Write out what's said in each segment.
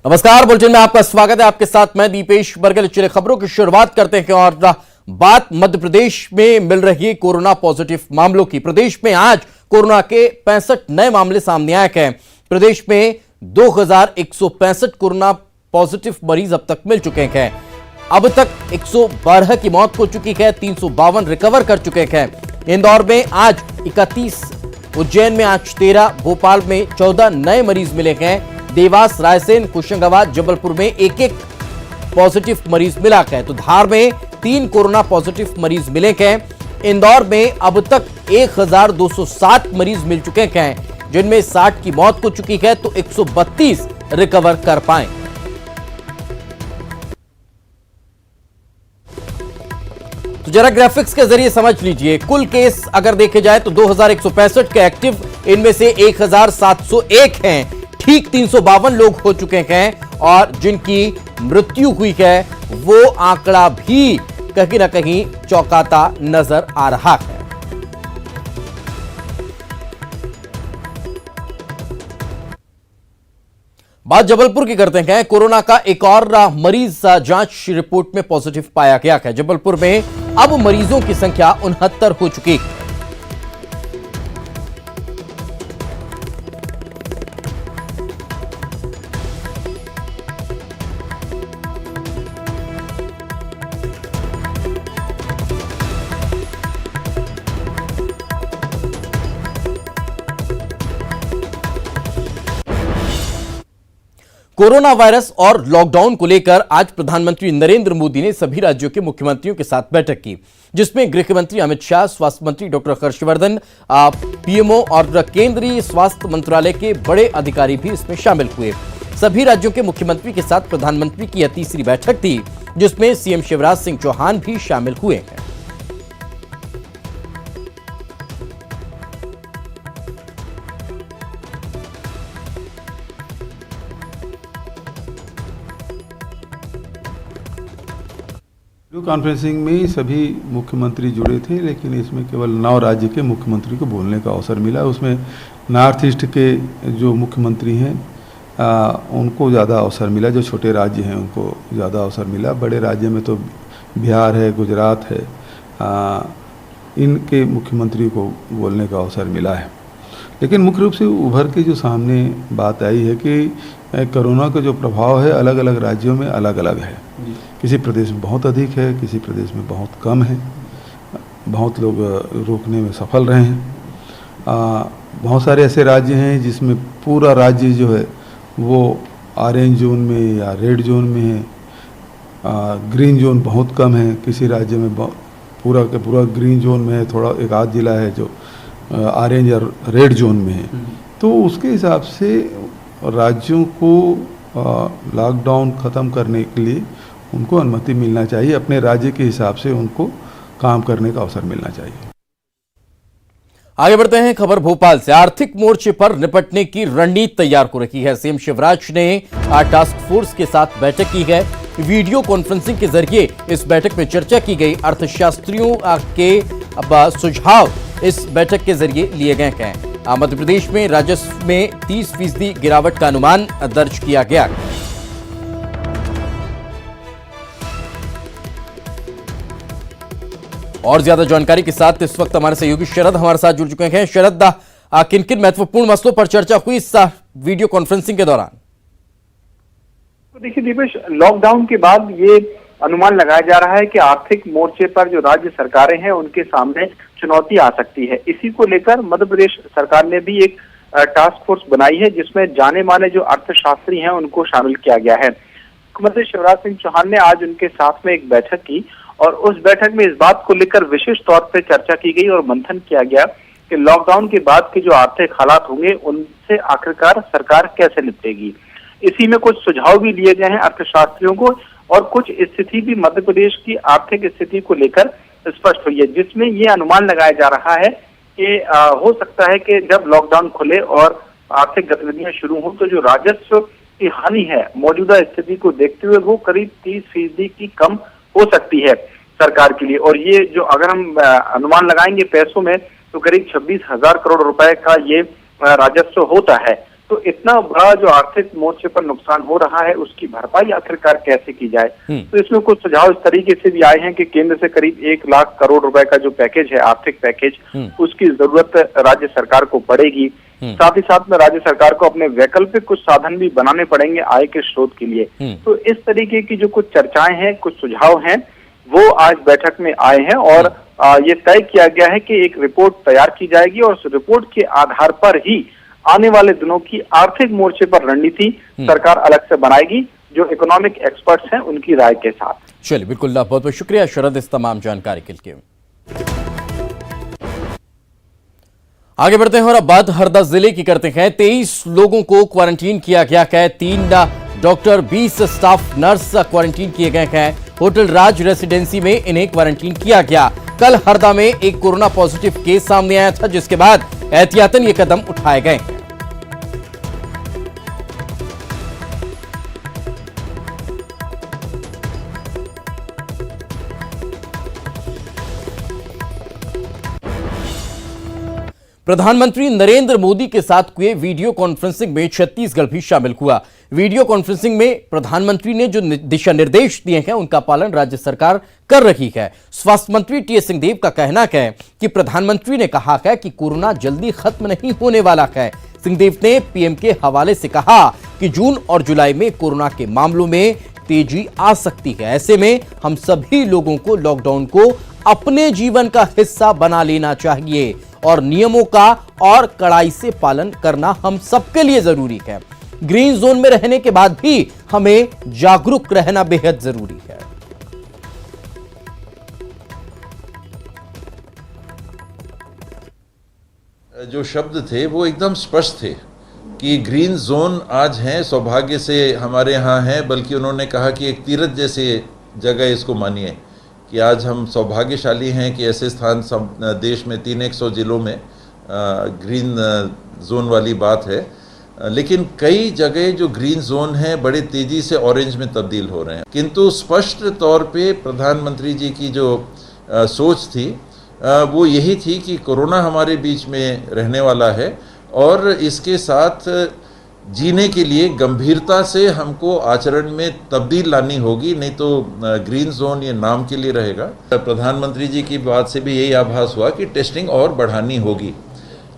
नमस्कार, बुलेटिन में आपका स्वागत है। आपके साथ मैं दीपेश बरगल। चलिए खबरों की शुरुआत करते हैं और बात मध्य प्रदेश में मिल रही है कोरोना पॉजिटिव मामलों की। प्रदेश में आज कोरोना के 65 नए मामले सामने आए हैं। प्रदेश में 2165 कोरोना पॉजिटिव मरीज अब तक मिल चुके हैं। अब तक 112 की मौत हो चुकी है, 352 रिकवर कर चुके हैं। इंदौर में आज 31, उज्जैन में आज 13, भोपाल में 14 नए मरीज मिले हैं। देवास, रायसेन, होशंगाबाद, जबलपुर में एक एक पॉजिटिव मरीज मिला है। तो धार में 3 कोरोना पॉजिटिव मरीज मिले हैं। इंदौर में अब तक 1207 मरीज मिल चुके हैं, जिनमें 60 की मौत हो चुकी है, तो 132 रिकवर कर पाए। तो जरा ग्राफिक्स के जरिए समझ लीजिए। कुल केस अगर देखे जाए तो 2165 के एक्टिव, इनमें से 1701 हैं। ठीक 352 लोग हो चुके हैं और जिनकी मृत्यु हुई है वो आंकड़ा भी कहीं ना कहीं चौंकाता नजर आ रहा है। बात जबलपुर की करते हैं। कोरोना का एक और मरीज जांच रिपोर्ट में पॉजिटिव पाया गया है। जबलपुर में अब मरीजों की संख्या 69 हो चुकी है। कोरोना वायरस और लॉकडाउन को लेकर आज प्रधानमंत्री नरेंद्र मोदी ने सभी राज्यों के मुख्यमंत्रियों के साथ बैठक की, जिसमें गृह मंत्री अमित शाह, स्वास्थ्य मंत्री डॉक्टर हर्षवर्धन, पीएमओ और केंद्रीय स्वास्थ्य मंत्रालय के बड़े अधिकारी भी इसमें शामिल हुए। सभी राज्यों के मुख्यमंत्री के साथ प्रधानमंत्री की यह तीसरी बैठक थी, जिसमें सीएम शिवराज सिंह चौहान भी शामिल हुए हैं। वीडियो कॉन्फ्रेंसिंग में सभी मुख्यमंत्री जुड़े थे, लेकिन इसमें केवल 9 राज्य के मुख्यमंत्री को बोलने का अवसर मिला। उसमें नॉर्थ ईस्ट के जो मुख्यमंत्री हैं उनको ज़्यादा अवसर मिला, जो छोटे राज्य हैं उनको ज़्यादा अवसर मिला। बड़े राज्य में तो बिहार है, गुजरात है, इनके मुख्यमंत्री को बोलने का अवसर मिला है। लेकिन मुख्य रूप से उभर के जो सामने बात आई है कि कोरोना का जो प्रभाव है अलग अलग राज्यों में अलग अलग है। किसी प्रदेश में बहुत अधिक है, किसी प्रदेश में बहुत कम है। बहुत लोग रोकने में सफल रहे हैं। बहुत सारे ऐसे राज्य हैं जिसमें पूरा राज्य जो है वो ऑरेंज जोन में या रेड जोन में है। ग्रीन जोन बहुत कम है। किसी राज्य में पूरा का पूरा ग्रीन जोन में है, थोड़ा एक आध जिला है जो ऑरेंज और रेड जोन में है। तो उसके हिसाब से राज्यों को लॉकडाउन ख़त्म करने के लिए उनको अनुमति मिलना चाहिए। अपने राज्य के हिसाब से उनको काम करने का अवसर मिलना चाहिए। आगे बढ़ते हैं। खबर भोपाल से। आर्थिक मोर्चे पर निपटने की रणनीति तैयार हो रही है। सीएम शिवराज ने टास्क फोर्स के साथ बैठक की है। वीडियो कॉन्फ्रेंसिंग के जरिए इस बैठक में चर्चा की गई। अर्थशास्त्रियों के सुझाव इस बैठक के जरिए लिए गए हैं। मध्य प्रदेश में राजस्व में 30% गिरावट का अनुमान दर्ज किया गया। और ज्यादा जानकारी के साथ इस वक्त हमारे सहयोगी शरद हमारे साथ जुड़ चुके हैं। शरद, किन किन महत्वपूर्ण मसलों पर चर्चा हुई इस वीडियो कॉन्फ्रेंसिंग के दौरान? तो देखिए दीपेश, लॉकडाउन के बाद ये अनुमान लगाया जा रहा है कि आर्थिक मोर्चे पर जो राज्य सरकारें हैं उनके सामने चुनौती आ सकती है। इसी को लेकर मध्य प्रदेश सरकार ने भी एक टास्क फोर्स बनाई है, जिसमें जाने माने जो अर्थशास्त्री हैं उनको शामिल किया गया है। मुख्यमंत्री शिवराज सिंह चौहान ने आज उनके साथ में एक बैठक की और उस बैठक में इस बात को लेकर विशेष तौर पर चर्चा की गई और मंथन किया गया कि लॉकडाउन के बाद के जो आर्थिक हालात होंगे उनसे आखिरकार सरकार कैसे निपटेगी। इसी में कुछ सुझाव भी दिए गए हैं अर्थशास्त्रियों को और कुछ स्थिति भी मध्य प्रदेश की आर्थिक स्थिति को लेकर स्पष्ट हुई है, जिसमें ये अनुमान लगाया जा रहा है कि हो सकता है कि जब लॉकडाउन खुले और आर्थिक गतिविधियां शुरू हों तो जो राजस्व की हानि है मौजूदा स्थिति को देखते हुए वो करीब 30% की कम हो सकती है सरकार के लिए। और ये जो अगर हम अनुमान लगाएंगे पैसों में तो करीब 26,000 करोड़ रुपए का ये राजस्व होता है। तो इतना बड़ा जो आर्थिक मोर्चे पर नुकसान हो रहा है उसकी भरपाई आखिरकार कैसे की जाए। तो इसमें कुछ सुझाव इस तरीके से भी आए हैं कि केंद्र से करीब 1 लाख करोड़ रुपए का जो पैकेज है, आर्थिक पैकेज, उसकी जरूरत राज्य सरकार को पड़ेगी। साथ ही साथ में राज्य सरकार को अपने वैकल्पिक कुछ साधन भी बनाने पड़ेंगे आय के स्रोत के लिए। तो इस तरीके की जो कुछ चर्चाएं हैं, कुछ सुझाव हैं, वो आज बैठक में आए हैं और ये तय किया गया है कि एक रिपोर्ट तैयार की जाएगी और उस रिपोर्ट के आधार पर ही आने वाले दिनों की आर्थिक मोर्चे पर रणनीति सरकार अलग से बनाएगी, जो इकोनॉमिक एक्सपर्ट्स हैं उनकी राय के साथ। चलिए, बिल्कुल, बहुत बहुत शुक्रिया शरद इस तमाम जानकारी के लिए। आगे बढ़ते हैं और अब बात हरदा जिले की करते हैं। 23 लोगों को क्वारंटीन किया गया है। 3 डॉक्टर, 20 स्टाफ नर्स क्वारंटीन किए गए हैं। होटल राज रेसिडेंसी में इन्हें क्वारंटीन किया गया। कल हरदा में एक कोरोना पॉजिटिव केस सामने आया था, जिसके बाद एहतियातन ये कदम उठाए गए। प्रधानमंत्री नरेंद्र मोदी के साथ हुए वीडियो कॉन्फ्रेंसिंग में छत्तीसगढ़ भी शामिल हुआ। वीडियो कॉन्फ्रेंसिंग में प्रधानमंत्री ने जो दिशा निर्देश दिए हैं उनका पालन राज्य सरकार कर रही है। स्वास्थ्य मंत्री टी.एस. सिंहदेव का कहना है कि प्रधानमंत्री ने कहा है कि कोरोना जल्दी खत्म नहीं होने वाला है। सिंहदेव ने पीएम के हवाले से कहा कि जून और जुलाई में कोरोना के मामलों में तेजी आ सकती है। ऐसे में हम सभी लोगों को लॉकडाउन को अपने जीवन का हिस्सा बना लेना चाहिए और नियमों का और कड़ाई से पालन करना हम सबके लिए जरूरी है। ग्रीन जोन में रहने के बाद भी हमें जागरूक रहना बेहद जरूरी है। जो शब्द थे वो एकदम स्पष्ट थे कि ग्रीन जोन आज हैं, सौभाग्य से हमारे यहाँ है, बल्कि उन्होंने कहा कि एक तीर्थ जैसे जगह इसको मानिए कि आज हम सौभाग्यशाली हैं कि ऐसे स्थान सब देश में 300 जिलों में ग्रीन जोन वाली बात है। लेकिन कई जगह जो ग्रीन जोन है बड़े तेज़ी से ऑरेंज में तब्दील हो रहे हैं। किंतु स्पष्ट तौर पे प्रधानमंत्री जी की जो सोच थी वो यही थी कि कोरोना हमारे बीच में रहने वाला है और इसके साथ जीने के लिए गंभीरता से हमको आचरण में तब्दील लानी होगी, नहीं तो ग्रीन जोन ये नाम के लिए रहेगा। प्रधानमंत्री जी की बात से भी यही आभास हुआ कि टेस्टिंग और बढ़ानी होगी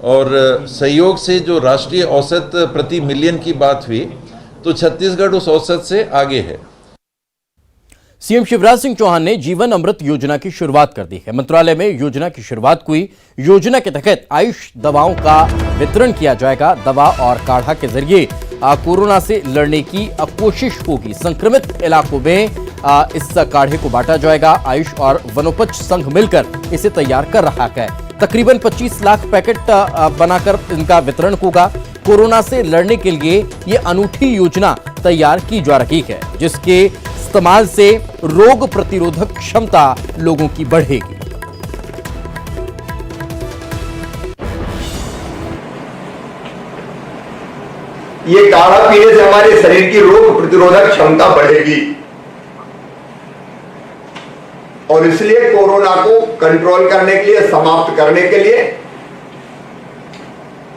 और सहयोग से जो राष्ट्रीय औसत प्रति मिलियन की बात हुई तो छत्तीसगढ़ उस औसत से आगे है। सीएम शिवराज सिंह चौहान ने जीवन अमृत योजना की शुरुआत कर दी है। मंत्रालय में योजना की शुरुआत हुई। योजना के तहत आयुष दवाओं का वितरण किया जाएगा। दवा और काढ़ा के जरिए कोरोना से लड़ने की कोशिश होगी। संक्रमित इलाकों में इस काढ़े को बांटा जाएगा। आयुष और वनोपज संघ मिलकर इसे तैयार कर रहा है। तकरीबन 25 लाख पैकेट बनाकर इनका वितरण होगा। कोरोना से लड़ने के लिए ये अनूठी योजना तैयार की जा रही है, जिसके इस्तेमाल से रोग प्रतिरोधक क्षमता लोगों की बढ़ेगी। ये काढ़ा पीने से हमारे शरीर की रोग प्रतिरोधक क्षमता बढ़ेगी और इसलिए कोरोना को कंट्रोल करने के लिए, समाप्त करने के लिए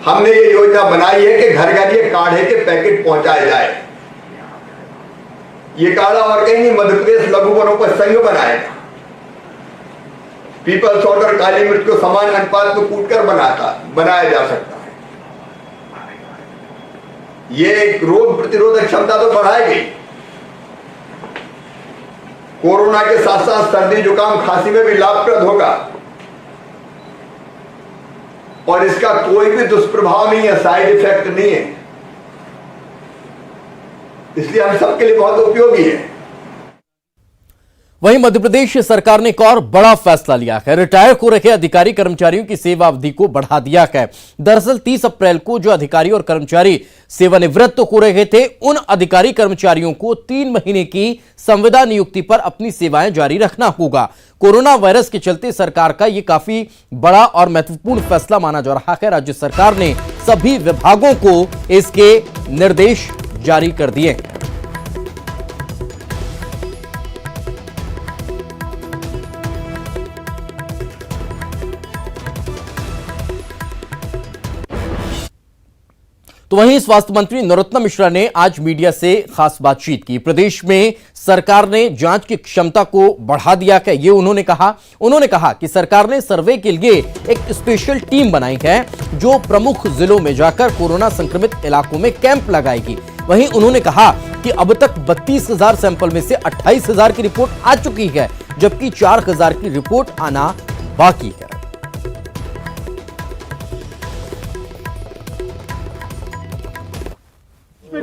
हमने ये योजना बनाई है कि घर घर ये काढ़े के पैकेट पहुंचाए जाए। ये काढ़ा और कहीं नहीं, मध्य प्रदेश लघु वनोपज संघ बनाएगा। पीपल्स और काली मिर्च को समान अनुपात में कूटकर बनाया जा सकता है। ये रोग प्रतिरोधक क्षमता तो बढ़ाएगी। कोरोना के साथ साथ सर्दी, जुकाम, खांसी में भी लाभप्रद होगा और इसका कोई भी दुष्प्रभाव नहीं है, साइड इफेक्ट नहीं है, इसलिए हम सबके लिए बहुत उपयोगी है। वहीं मध्य प्रदेश सरकार ने एक और बड़ा फैसला लिया है। रिटायर हो रहे अधिकारी कर्मचारियों की सेवा अवधि को बढ़ा दिया है। दरअसल 30 अप्रैल को जो अधिकारी और कर्मचारी सेवानिवृत्त हो रहे थे, उन अधिकारी कर्मचारियों को 3 महीने की संविदा नियुक्ति पर अपनी सेवाएं जारी रखना होगा। कोरोना वायरस के चलते सरकार का यह काफी बड़ा और महत्वपूर्ण फैसला माना जा रहा है। राज्य सरकार ने सभी विभागों को इसके निर्देश जारी कर दिए हैं। तो वहीं स्वास्थ्य मंत्री नरोत्तम मिश्रा ने आज मीडिया से खास बातचीत की। प्रदेश में सरकार ने जांच की क्षमता को बढ़ा दिया है, ये उन्होंने कहा कि सरकार ने सर्वे के लिए एक स्पेशल टीम बनाई है जो प्रमुख जिलों में जाकर कोरोना संक्रमित इलाकों में कैंप लगाएगी। वहीं उन्होंने कहा कि अब तक 32,000 सैंपल में से 28,000 की रिपोर्ट आ चुकी है, जबकि 4,000 की रिपोर्ट आना बाकी है।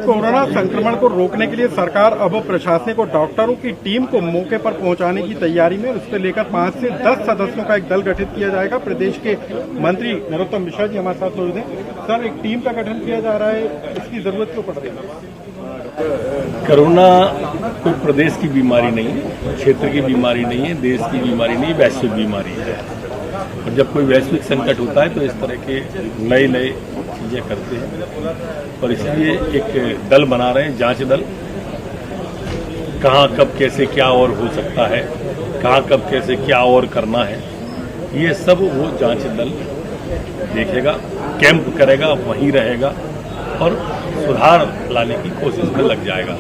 कोरोना संक्रमण को रोकने के लिए सरकार अब प्रशासनिक और डॉक्टरों की टीम को मौके पर पहुंचाने की तैयारी में, उसको लेकर 5 से 10 सदस्यों का एक दल गठित किया जाएगा। प्रदेश के मंत्री नरोत्तम मिश्रा जी हमारे साथ मौजूद हैं। सर, एक टीम का गठन किया जा रहा है, इसकी जरूरत क्यों पड़ रही है? कोरोना कोई प्रदेश की बीमारी नहीं है, क्षेत्र की बीमारी नहीं है, देश की बीमारी नहीं, वैश्विक बीमारी है। और जब कोई वैश्विक संकट होता है तो इस तरह के नए चीजें करते हैं और इसलिए एक दल बना रहे हैं, जांच दल। कहाँ कब कैसे क्या और हो सकता है, कहाँ कब कैसे क्या और करना है, ये सब वो जांच दल देखेगा, कैंप करेगा, वहीं रहेगा और सुधार लाने की कोशिश में लग जाएगा,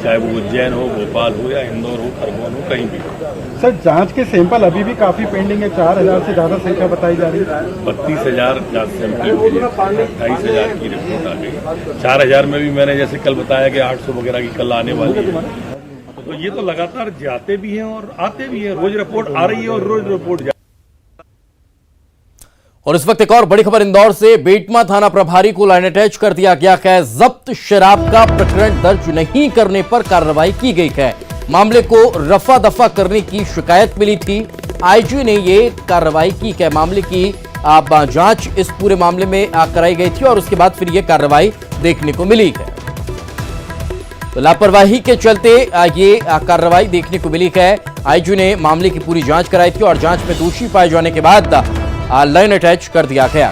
चाहे वो उज्जैन हो, भोपाल हो या इंदौर हो, खरगोन हो, कहीं भी हो। सर, जांच के सैंपल अभी भी काफी पेंडिंग है, 4,000 से ज्यादा संख्या बताई जा रही है। 32,000 जांच सैंपल भेजे, 28,000 की रिपोर्ट आ गई। 4,000 में भी मैंने जैसे कल बताया कि 800 वगैरह की कल आने वाली है। तो ये तो लगातार जाते भी हैं और आते भी हैं, रोज रिपोर्ट आ रही है और रोज रिपोर्ट जा। और इस वक्त एक और बड़ी खबर इंदौर से। बेटमा थाना प्रभारी को लाइन अटैच कर दिया गया है। जब्त शराब का प्रकरण दर्ज नहीं करने पर कार्रवाई की गई है। मामले को रफा दफा करने की शिकायत मिली थी। आईजी ने ये कार्रवाई की है। मामले की जांच इस पूरे मामले में कराई गई थी और उसके बाद फिर ये कार्रवाई देखने को मिली है। तो लापरवाही के चलते ये कार्रवाई देखने को मिली है। आईजी ने मामले की पूरी जांच कराई थी और जांच में दोषी पाए जाने के बाद लाइन अटैच कर दिया गया।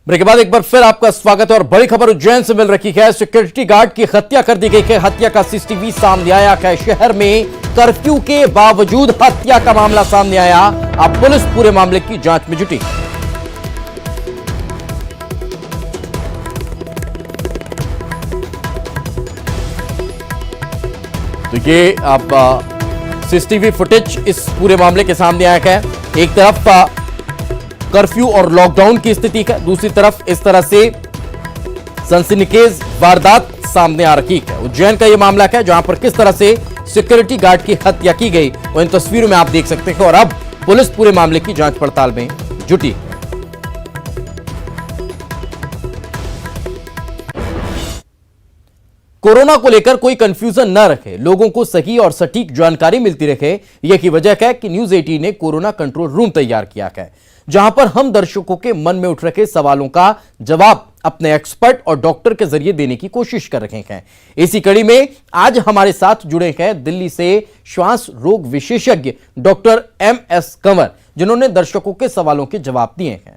ब्रेक के बाद एक बार फिर आपका स्वागत है और बड़ी खबर उज्जैन से मिल रही है। सिक्योरिटी गार्ड की हत्या कर दी गई है। हत्या का सीसीटीवी सामने आया है। शहर में कर्फ्यू के बावजूद हत्या का मामला सामने आया। अब पुलिस पूरे मामले की जांच में जुटी। तो ये अब सीसीटीवी फुटेज इस पूरे मामले के सामने आया है। एक तरफ कर्फ्यू और लॉकडाउन की स्थिति है, दूसरी तरफ इस तरह से सनसनीखेज वारदात सामने आ रही है। उज्जैन का यह मामला है जहां पर किस तरह से सिक्योरिटी गार्ड की हत्या की गई वो इन तस्वीरों में आप देख सकते हैं और अब पुलिस पूरे मामले की जांच पड़ताल में जुटी। कोरोना को लेकर कोई कंफ्यूजन न रखे, लोगों को सही और सटीक जानकारी मिलती रहे, यही वजह है कि न्यूज 18 ने कोरोना कंट्रोल रूम तैयार किया है, जहां पर हम दर्शकों के मन में उठ रखे सवालों का जवाब अपने एक्सपर्ट और डॉक्टर के जरिए देने की कोशिश कर रहे हैं। इसी कड़ी में आज हमारे साथ जुड़े हैं दिल्ली से श्वास रोग विशेषज्ञ डॉक्टर MS कंवर, जिन्होंने दर्शकों के सवालों के जवाब दिए हैं।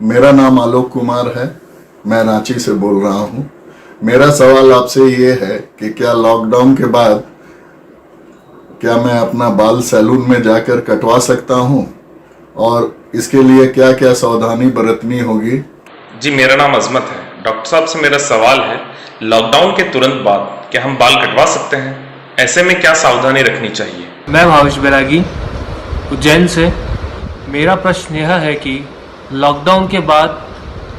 मेरा नाम आलोक कुमार है, मैं रांची से बोल रहा हूं। मेरा सवाल आपसे ये है कि क्या लॉकडाउन के बाद क्या मैं अपना बाल सैलून में जाकर कटवा सकता हूं और इसके लिए क्या क्या सावधानी बरतनी होगी? जी, मेरा नाम अजमत है। डॉक्टर साहब से मेरा सवाल है, लॉकडाउन के तुरंत बाद क्या हम बाल कटवा सकते हैं? ऐसे में क्या सावधानी रखनी चाहिए? मैं भावेश बैरागी उज्जैन से। मेरा प्रश्न यह है कि लॉकडाउन के बाद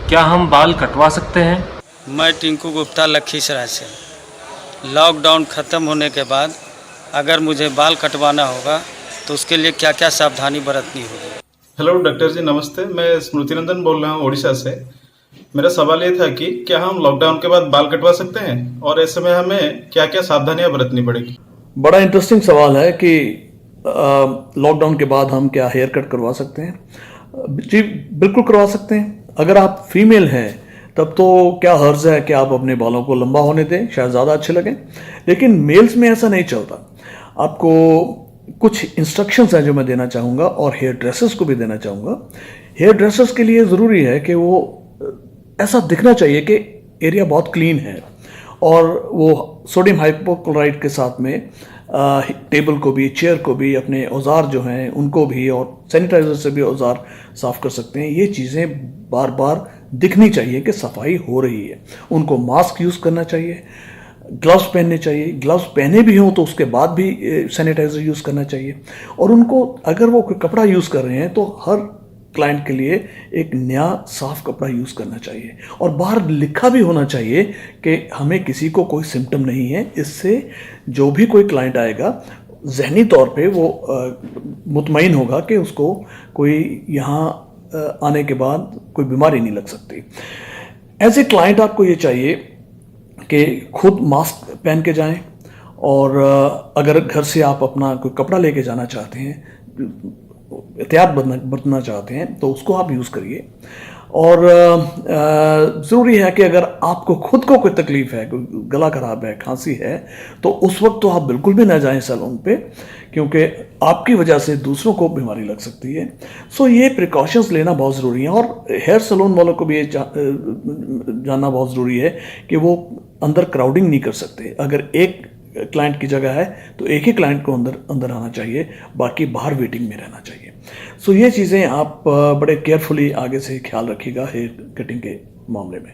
क्या हम बाल कटवा सकते हैं? मैं टिंकू गुप्ता लखीसराय से। लॉकडाउन ख़त्म होने के बाद अगर मुझे बाल कटवाना होगा तो उसके लिए क्या क्या सावधानी बरतनी होगी? हेलो डॉक्टर जी, नमस्ते। मैं स्मृति नंदन बोल रहा हूँ उड़ीसा से। मेरा सवाल ये था कि क्या हम लॉकडाउन के बाद बाल कटवा सकते हैं और ऐसे में हमें क्या क्या सावधानियां बरतनी पड़ेगी? बड़ा इंटरेस्टिंग सवाल है कि लॉकडाउन के बाद हम क्या हेयर कट करवा सकते हैं। जी बिल्कुल करवा सकते हैं। अगर आप फीमेल हैं तब तो क्या हर्ज है कि आप अपने बालों को लंबा होने दें, शायद ज़्यादा अच्छे लगें, लेकिन मेल्स में ऐसा नहीं चलता। आपको कुछ इंस्ट्रक्शंस हैं जो मैं देना चाहूँगा और हेयर ड्रेसर्स को भी देना चाहूँगा। हेयर ड्रेसर्स के लिए ज़रूरी है कि वो ऐसा दिखना चाहिए कि एरिया बहुत क्लीन है और वो सोडियम हाइपोक्लोराइड के साथ में टेबल को भी, चेयर को भी, अपने औजार जो हैं उनको भी, और सैनिटाइजर से भी औजार साफ़ कर सकते हैं। ये चीज़ें बार बार दिखनी चाहिए कि सफाई हो रही है। उनको मास्क यूज़ करना चाहिए, ग्लव्स पहनने चाहिए, ग्लव्स पहने भी हों तो उसके बाद भी सैनिटाइजर यूज़ करना चाहिए। और उनको अगर वो कोई कपड़ा यूज़ कर रहे हैं तो हर क्लाइंट के लिए एक नया साफ कपड़ा यूज़ करना चाहिए, और बाहर लिखा भी होना चाहिए कि हमें किसी को कोई सिम्टम नहीं है। इससे जो भी कोई क्लाइंट आएगा ज़हनी तौर पे वो मुतमईन होगा कि उसको कोई यहाँ आने के बाद कोई बीमारी नहीं लग सकती। एज ए क्लाइंट आपको ये चाहिए कि खुद मास्क पहन के जाएं, और अगर घर से आप अपना कोई कपड़ा लेके जाना चाहते हैं, एहतियात बरतना चाहते हैं, तो उसको आप यूज़ करिए। और ज़रूरी है कि अगर आपको खुद को कोई तकलीफ़ है, कोई गला ख़राब है, खांसी है, तो उस वक्त तो आप बिल्कुल भी ना जाएं सैलून पे, क्योंकि आपकी वजह से दूसरों को बीमारी लग सकती है। सो ये प्रिकॉशंस लेना बहुत ज़रूरी है। और हेयर सैलून वालों को भी ये जानना बहुत ज़रूरी है कि वो अंदर क्राउडिंग नहीं कर सकते। अगर एक क्लाइंट की जगह है तो एक ही क्लाइंट को अंदर आना चाहिए, बाकी बाहर वेटिंग में रहना चाहिए। सो ये चीज़ें आप बड़े केयरफुली आगे से ख्याल रखिएगा हेयर कटिंग के मामले में।